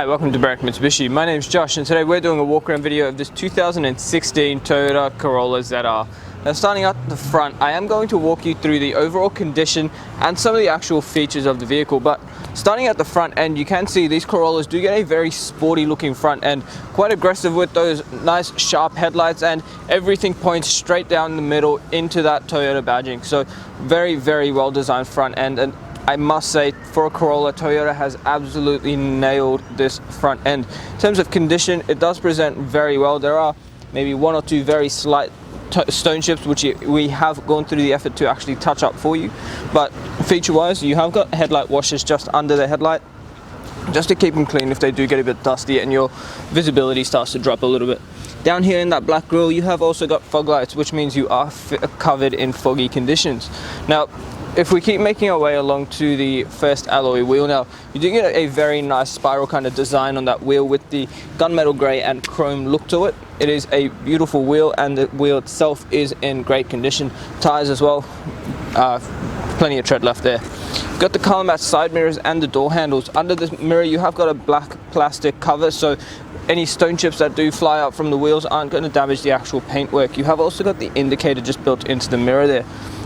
Hi, welcome to Barrack Mitsubishi. My name is Josh and today we're doing a walk around video of this 2016 Toyota Corolla ZR. Now starting at the front, I am going to walk you through the overall condition and some of the actual features of the vehicle, but starting at the front end, you can see these Corollas do get a very sporty looking front end, quite aggressive with those nice sharp headlights, and everything points straight down the middle into that Toyota badging. So very well designed front end, and I must say, for a Corolla, Toyota has absolutely nailed this front end. In terms of condition, it does present very well. There are maybe one or two very slight stone chips which we have gone through the effort to actually touch up for you, but feature-wise, you have got headlight washers just under the headlight, just to keep them clean if they do get a bit dusty and your visibility starts to drop a little bit. Down here in that black grille, you have also got fog lights, which means you are covered in foggy conditions. Now, if we keep making our way along to the first alloy wheel now, you do get a very nice spiral kind of design on that wheel with the gunmetal grey and chrome look to it. It is a beautiful wheel, and the wheel itself is in great condition. Tires as well, plenty of tread left there. You've got the KLMS side mirrors and the door handles. Under the mirror you have got a black plastic cover, so any stone chips that do fly out from the wheels aren't going to damage the actual paintwork. You have also got the indicator just built into the mirror there.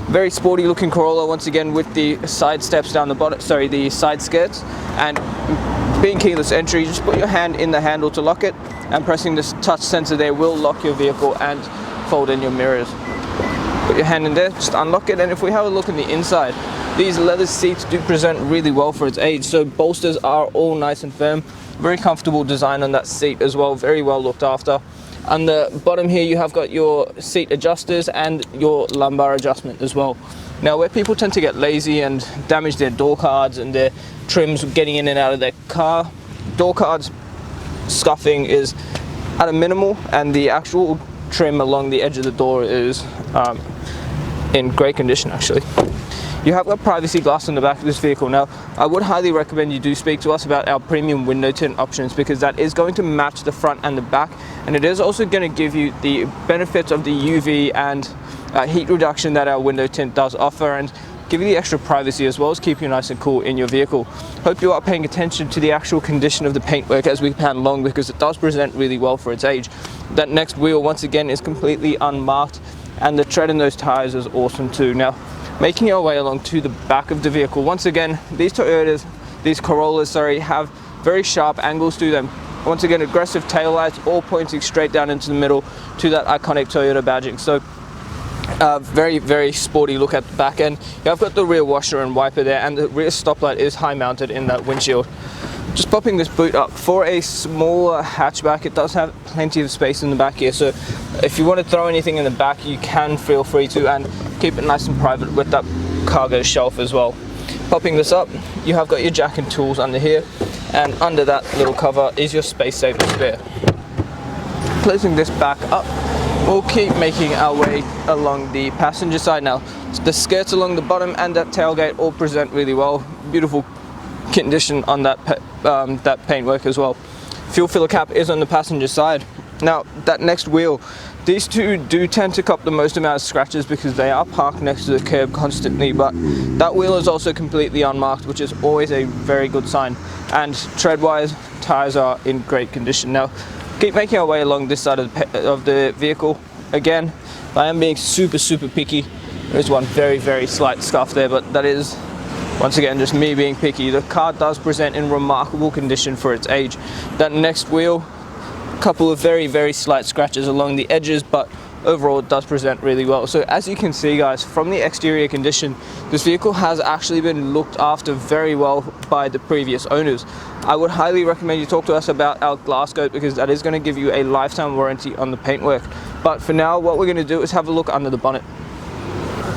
Very sporty looking Corolla once again with the side steps down the bottom, the side skirts, and being keyless entry, you just put your hand in the handle to lock it, and pressing this touch sensor there will lock your vehicle and fold in your mirrors. Put your hand in there, just unlock it, and if we have a look in the inside, these leather seats do present really well for its age. So bolsters are all nice and firm, very comfortable design on that seat as well, very well looked after. On the bottom here you have got your seat adjusters and your lumbar adjustment as well. Now, where people tend to get lazy and damage their door cards and their trims getting in and out of their car, door cards scuffing is at a minimal, and the actual trim along the edge of the door is in great condition actually. You have got privacy glass on the back of this vehicle. Now, I would highly recommend you do speak to us about our premium window tint options, because that is going to match the front and the back, and it is also going to give you the benefits of the UV and heat reduction that our window tint does offer, and give you the extra privacy as well as keep you nice and cool in your vehicle. Hope you are paying attention to the actual condition of the paintwork as we pan along, because it does present really well for its age. That next wheel once again is completely unmarked, and the tread in those tires is awesome too. Now, making our way along to the back of the vehicle, once again, these Corollas, have very sharp angles to them. Once again, aggressive taillights, all pointing straight down into the middle to that iconic Toyota badging. So, very sporty look at the back end. You have got the rear washer and wiper there, and the rear stoplight is high mounted in that windshield. Just popping this boot up, for a smaller hatchback, it does have plenty of space in the back here, so if you want to throw anything in the back, you can feel free to, and keep it nice and private with that cargo shelf as well. Popping this up, you have got your jack and tools under here, and under that little cover is your space saver spare. Closing this back up, we'll keep making our way along the passenger side now. The skirts along the bottom and that tailgate all present really well. Beautiful condition on that paintwork as well. Fuel filler cap is on the passenger side. Now, that next wheel, these two do tend to cop the most amount of scratches because they are parked next to the curb constantly, but that wheel is also completely unmarked, which is always a very good sign. And tread-wise, tires are in great condition. Now, keep making our way along this side of the vehicle. Again, I am being super picky. There's one very slight scuff there, but that is once again just me being picky. The car does present in remarkable condition for its age. That next wheel, a couple of very slight scratches along the edges, but overall it does present really well. So as you can see guys, from the exterior condition, this vehicle has actually been looked after very well by the previous owners. I would highly recommend you talk to us about our glass coat, because that is going to give you a lifetime warranty on the paintwork. But for now, what we're going to do is have a look under the bonnet.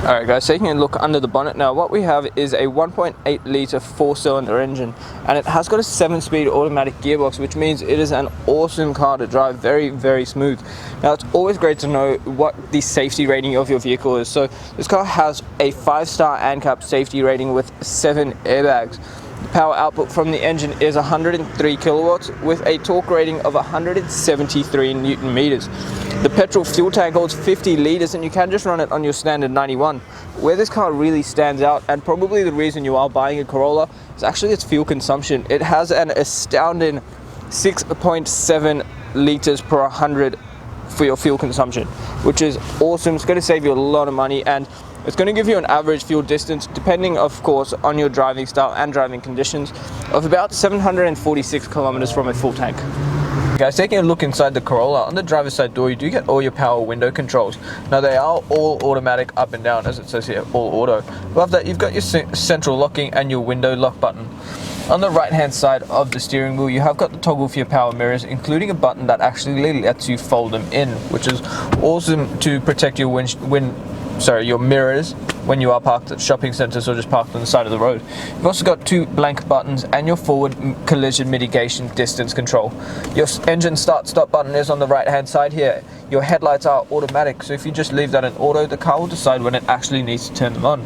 Alright guys, taking a look under the bonnet now, what we have is a 1.8 litre 4-cylinder engine, and it has got a 7-speed automatic gearbox, which means it is an awesome car to drive, very smooth. Now, it's always great to know what the safety rating of your vehicle is. So this car has a 5-star ANCAP safety rating with 7 airbags. The power output from the engine is 103 kilowatts with a torque rating of 173 newton meters. The petrol fuel tank holds 50 litres, and you can just run it on your standard 91. Where this car really stands out, and probably the reason you are buying a Corolla, is actually its fuel consumption. It has an astounding 6.7 liters per 100 for your fuel consumption, which is awesome. It's going to save you a lot of money, and it's going to give you an average fuel distance, depending of course on your driving style and driving conditions, of about 746 kilometers from a full tank. Guys, taking a look inside the Corolla, on the driver's side door you do get all your power window controls. Now they are all automatic up and down, as it says here, all auto. Above that you've got your central locking and your window lock button. On the right hand side of the steering wheel you have got the toggle for your power mirrors, including a button that actually lets you fold them in, which is awesome to protect your your mirrors when you are parked at shopping centers or just parked on the side of the road. You've also got two blank buttons and your forward collision mitigation distance control. Your engine start stop button is on the right hand side here. Your headlights are automatic, so if you just leave that in auto, the car will decide when it actually needs to turn them on.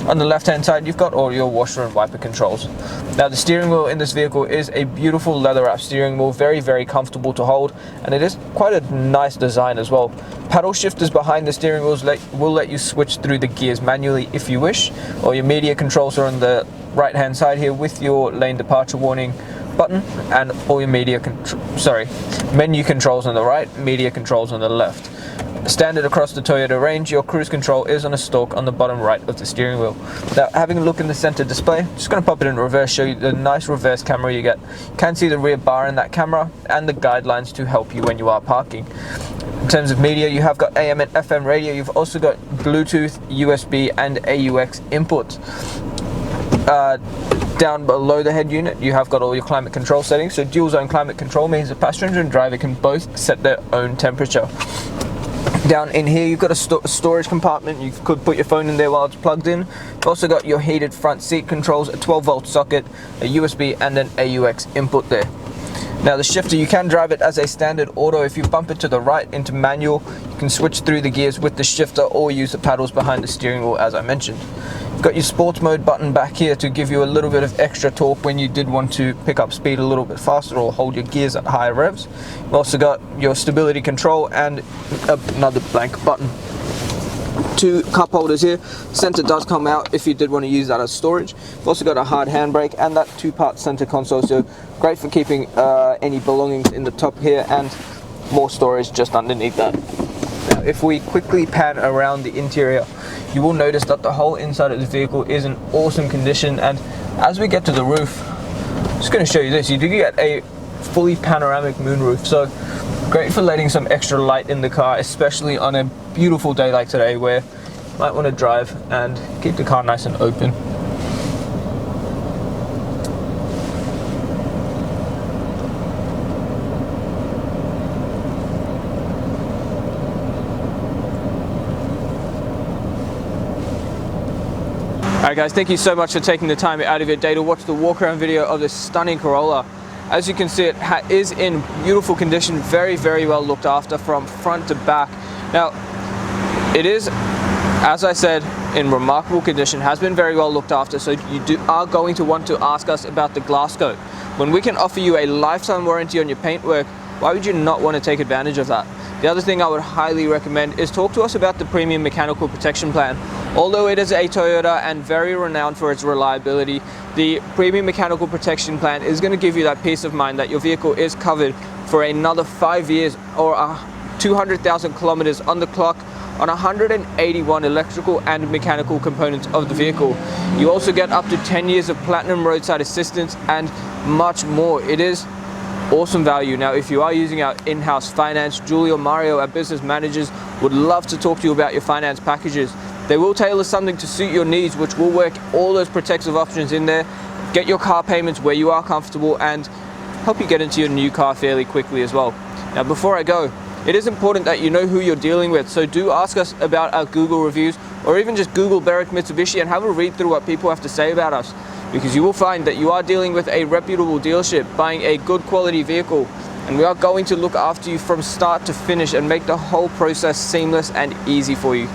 On the left hand side you've got all your washer and wiper controls. Now the steering wheel in this vehicle is a beautiful leather wrap steering wheel, very comfortable to hold, and it is quite a nice design as well. Paddle shifters behind the steering wheels will let you switch through the gears manually if you wish, or your media controls are on the right hand side here with your lane departure warning button and all your menu controls on the right, media controls on the left. Standard across the Toyota range, your cruise control is on a stalk on the bottom right of the steering wheel. Now having a look in the center display, just going to pop it in reverse, show you the nice reverse camera you get. You can see the rear bar in that camera and the guidelines to help you when you are parking. In terms of media, you have got AM and FM radio, you've also got Bluetooth, USB and AUX inputs. Down below the head unit you have got all your climate control settings, so dual zone climate control means the passenger and driver can both set their own temperature. Down in here you've got a storage compartment, you could put your phone in there while it's plugged in. You've also got your heated front seat controls, a 12-volt socket, a USB and an AUX input there. Now the shifter, you can drive it as a standard auto. If you bump it to the right into manual, you can switch through the gears with the shifter or use the paddles behind the steering wheel as I mentioned. You've got your sports mode button back here to give you a little bit of extra torque when you did want to pick up speed a little bit faster or hold your gears at higher revs. You've also got your stability control and another blank button. Two cup holders here. Center does come out if you did want to use that as storage. You've also got a hard handbrake and that two-part center console, so great for keeping any belongings in the top here and more storage just underneath that. Now if we quickly pan around the interior, you will notice that the whole inside of the vehicle is in awesome condition, and as we get to the roof, I'm just going to show you this. You do get a fully panoramic moonroof, so great for letting some extra light in the car, especially on a beautiful day like today where you might want to drive and keep the car nice and open. Alright guys, thank you so much for taking the time out of your day to watch the walk around video of this stunning Corolla. As you can see, it is in beautiful condition, very well looked after from front to back. Now, it is, as I said, in remarkable condition, has been very well looked after, so you are going to want to ask us about the glass coat. When we can offer you a lifetime warranty on your paintwork, why would you not want to take advantage of that? The other thing I would highly recommend is talk to us about the Premium Mechanical Protection Plan. Although it is a Toyota and very renowned for its reliability, the Premium Mechanical Protection Plan is going to give you that peace of mind that your vehicle is covered for another 5 years or 200,000 kilometers on the clock on 181 electrical and mechanical components of the vehicle. You also get up to 10 years of platinum roadside assistance and much more. It is awesome value. Now, if you are using our in-house finance, Julie or Mario, our business managers, would love to talk to you about your finance packages. They will tailor something to suit your needs, which will work all those protective options in there, get your car payments where you are comfortable, and help you get into your new car fairly quickly as well. Now, before I go, it is important that you know who you're dealing with, so do ask us about our Google reviews, or even just Google Berwick Mitsubishi and have a read through what people have to say about us, because you will find that you are dealing with a reputable dealership, buying a good quality vehicle, and we are going to look after you from start to finish and make the whole process seamless and easy for you.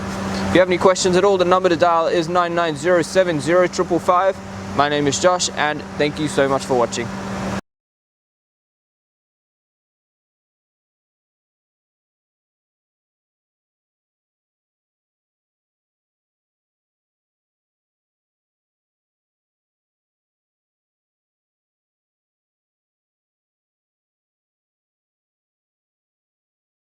If you have any questions at all, the number to dial is 99070555. My name is Josh, and thank you so much for watching.